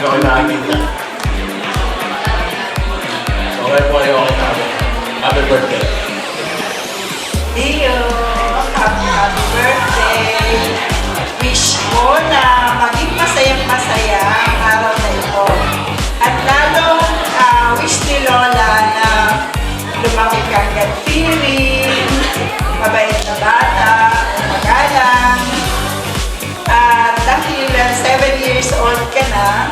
Hindi ko nakakita. Okay po kayo ako sabi. Happy birthday. Leo, happy birthday! Wish ko na maging masayang-masaya ang araw na ito. At lalong wish ni Lola na lumaki kang God-fearing, mabait na bata, magalang. At dahil 7 years old ka na,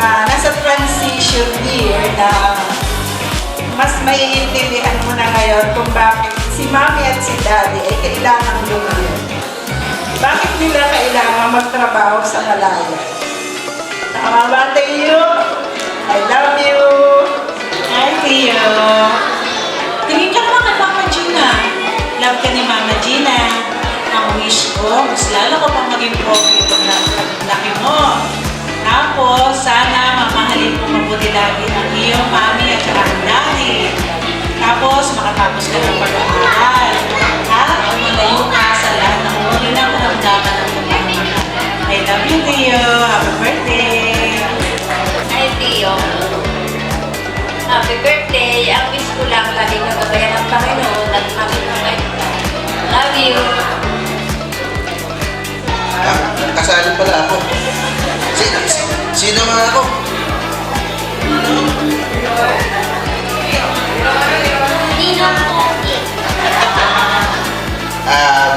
nasa transition year na mas maiintindihan mo na ngayon kung bakit si Mami at si Daddy ay kailangang lumayo. Bakit nila kailangan magtrabaho sa malaya? Tama ba, Teo? I love you! Hi, Teo! Tingin ka naman kay Mama Gina. Love ka ni Mama Gina. Ang wish ko, mas lalo ko pang maging pogi pag laki mo. Tapos, sana mamahalin mo mabuti lagi ang iyong mami at saka ang daddy. Tapos, makatapos ka ng pag-aaral. At malayo ka sa lahat ng uri na maramdaman ng pagmamahal. I love you, Teo. Happy birthday! Hi, Tio. Happy birthday. Ang wish ko lang lagi ka gabayan ng Panginoon at mamit-mamit ka. Love you. Kasali pala ako. Sino nga ako? Ninong Pogi.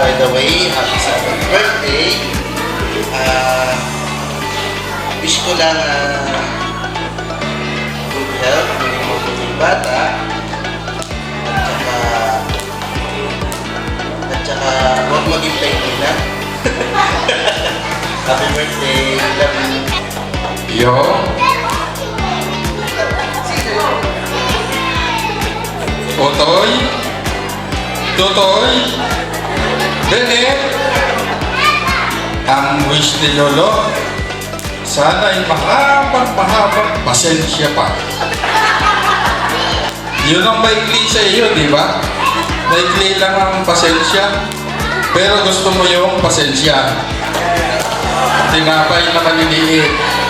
By the way, happy 7th birthday. Wish ko lang good health, maging mabuting bata. At saka huwag maging plain na. Happy birthday. Love you. Yo. Otoy. Totoy. Benet. Ang wish ni Lolo, sana'y mahabang pasensya pa. Yun ang maikli sa iyo, di ba? Maikli lang ang pasensya, pero gusto mo yung pasensya. Tinapay na maliliit.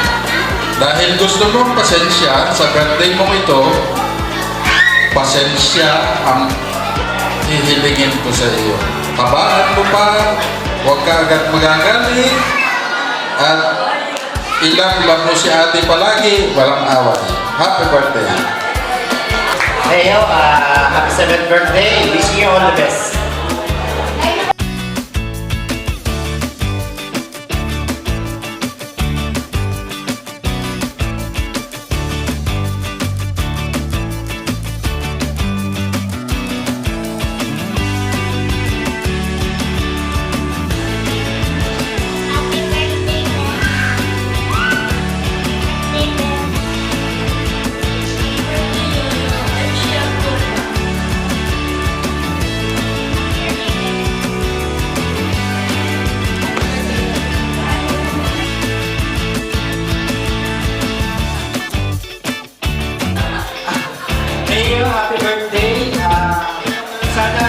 Dahil gusto mo pasensya sa birthday mo ito, pasensya ang hihilingin ko sa iyo. Tabaan mo pa, huwag ka agad magagalit, at ilap-lap mo si ate palagi, walang away. Happy birthday! Leo, happy 7th birthday. Wishing you all the best. Leo, happy birthday. Sana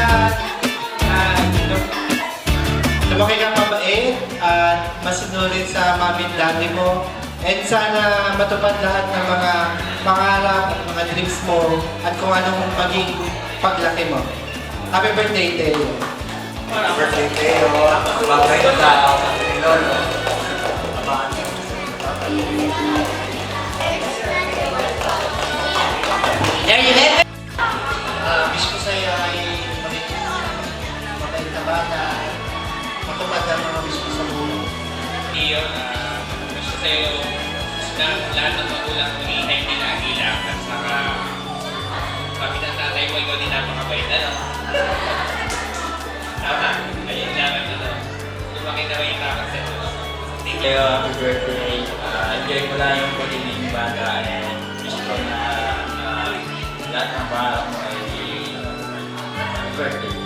lumaki kang mabait at masunurin sa mami at daddy mo. And sana matupad lahat ng mga pangarap at mga dreams mo at kung anong maging paglaki mo. Happy birthday, Teo. Happy birthday, Teo. Mag-ride na ako sa Lolo. There you have it! Wish ko sa'yo ay maging mabait na bata. Matupad ang mga wish ko sa buhay. Iyo, gusto sa'yo na lahat ng magulang maging hindi nagilang at saka kami ng tatay mo, ikaw din napakabait, ano? Tama, ayun lang, ano? Lumaki na yung kakak sa Diyos. Thank you. Happy birthday. Enjoy ko lang yung pagiging bata and wish ko na lahat ng pangarap mo ay happy birthday.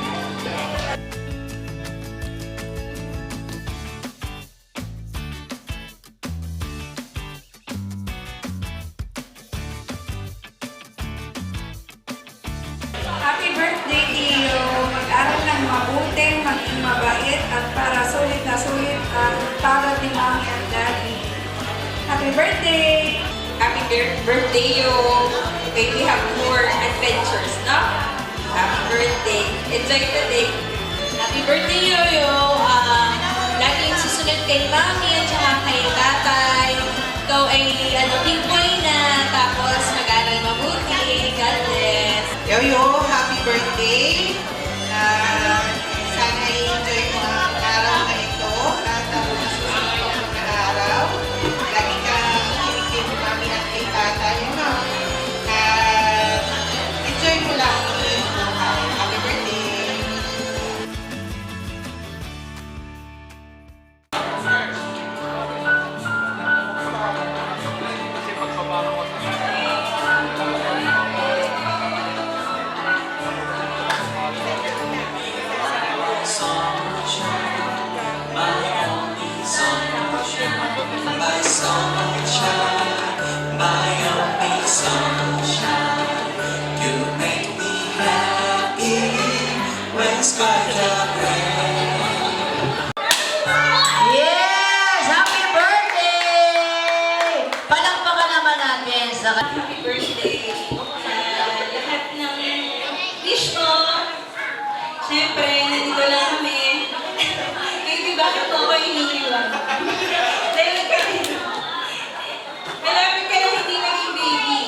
Happy birthday, Tio! Mag-aral ng mabuti, maging mabait, at para sulit na sulit ang para ni Mami at Daddy. At happy birthday! Happy birthday yung may we have more adventures, no? Happy birthday! Enjoy the day! Happy birthday, Yoyo! Laging susunod kay Mami at saka kay Tatay. Ikaw ay big boy na, tapos mag-aral mabuti. God bless! Yoyo, happy birthday! Sana i-enjoy mo ang araw na ito at ang mga susunod na araw. Lagi kang kinig kay Mami at kay Tatay. Enjoy mo lang ang iyong buhay. Happy birthday! Yes! Happy birthday! Palakpakan naman natin sa... Happy birthday sa lahat ng wish mo. Siyempre, nandito lang kami. Baby, bakit mo ako iniiwan? Dahil kami, malapit ka na hindi naging baby.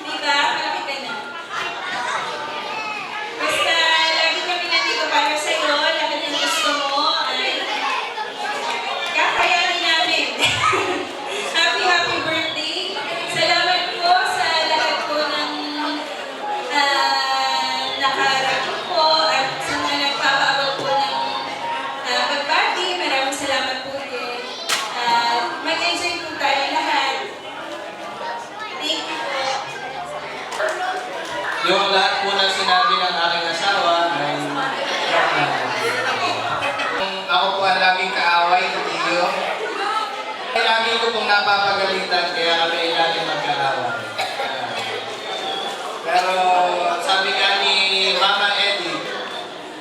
Diba? Malapit ka na. Basta, lagi kami nandito para sa'yo. Lahat ng gusto mo ay kakayanin namin. Happy birthday! Salamat po sa lahat po ng nakarating po at sa mga nagpapaabot po ng pagbati. Maraming salamat po din. Mag-enjoy po tayo lahat. Thank you po. Yung lahat po na sinabi ng aking asawa ay ako po ang laging kaaway ng iyo. Ay lagi ko pong napapagalitan kaya kami ay laging magkaaway. Pero sabi nga ni Mama Eddie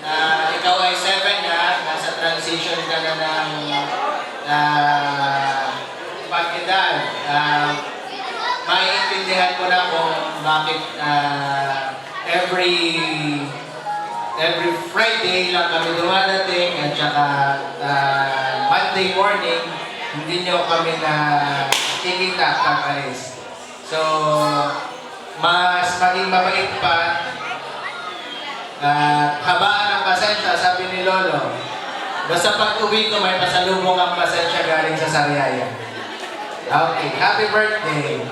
na ikaw ay 7 na, nasa transition ka na ng pag-edad. Maiintindihan ko na kung bakit every Friday lang kami dumadating at saka Monday morning hindi nyo kami na kikita pag-alis. So, mas maging mabait pa habaan ng pasensya, sabi ni Lolo. Basta pag-uwi ko may pasalubong ang pasensya galing sa Sariaya. Okay, happy birthday!